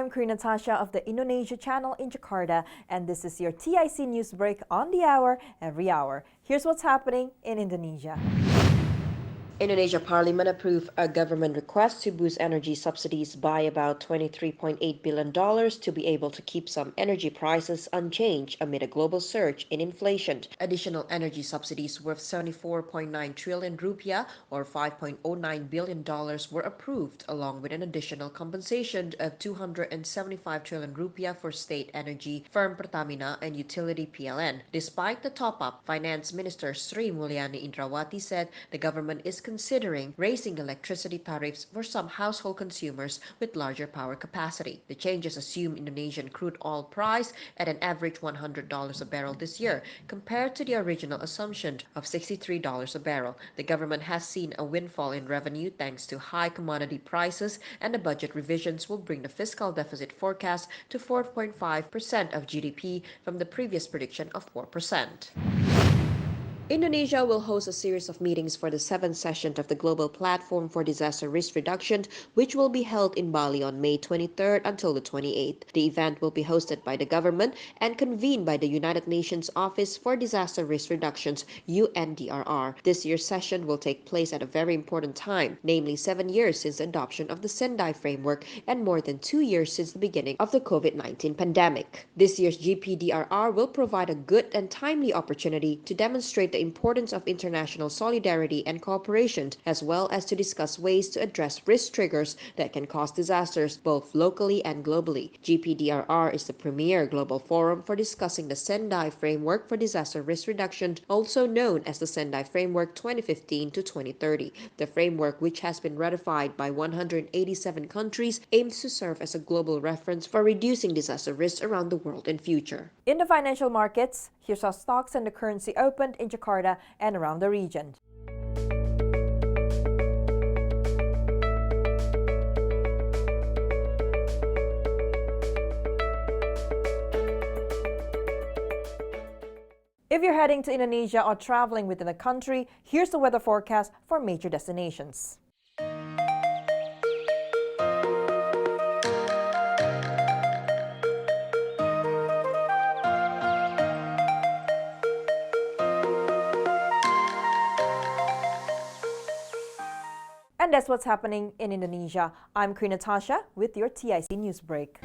I'm Queen Natasha of the Indonesia channel in Jakarta, and this is your TIC News Break on the hour, every hour. Here's what's happening in Indonesia. Indonesia Parliament approved a government request to boost energy subsidies by about $23.8 billion to be able to keep some energy prices unchanged amid a global surge in inflation. Additional energy subsidies worth 74.9 trillion rupiah or $5.09 billion were approved, along with an additional compensation of 275 trillion rupiah for state energy firm Pertamina and utility PLN. Despite the top-up, Finance Minister Sri Mulyani Indrawati said the government is considering raising electricity tariffs for some household consumers with larger power capacity. The changes assume Indonesian crude oil price at an average $100 a barrel this year, compared to the original assumption of $63 a barrel. The government has seen a windfall in revenue thanks to high commodity prices, and the budget revisions will bring the fiscal deficit forecast to 4.5% of GDP from the previous prediction of 4%. Indonesia will host a series of meetings for the 7th session of the Global Platform for Disaster Risk Reduction, which will be held in Bali on May 23rd until the 28th. The event will be hosted by the government and convened by the United Nations Office for Disaster Risk Reductions, UNDRR. This year's session will take place at a very important time, namely 7 years since the adoption of the Sendai Framework and more than 2 years since the beginning of the COVID-19 pandemic. This year's GPDRR will provide a good and timely opportunity to demonstrate the importance of international solidarity and cooperation, as well as to discuss ways to address risk triggers that can cause disasters both locally and globally. GPDRR is the premier global forum for discussing the Sendai Framework for Disaster Risk Reduction, also known as the Sendai Framework 2015 to 2030. The framework, which has been ratified by 187 countries, aims to serve as a global reference for reducing disaster risks around the world in future. In the financial markets, here's how stocks and the currency opened in Jakarta and around the region. If you're heading to Indonesia or traveling within the country, here's the weather forecast for major destinations. And that's what's happening in Indonesia. I'm Queen Natasha with your TIC News Break.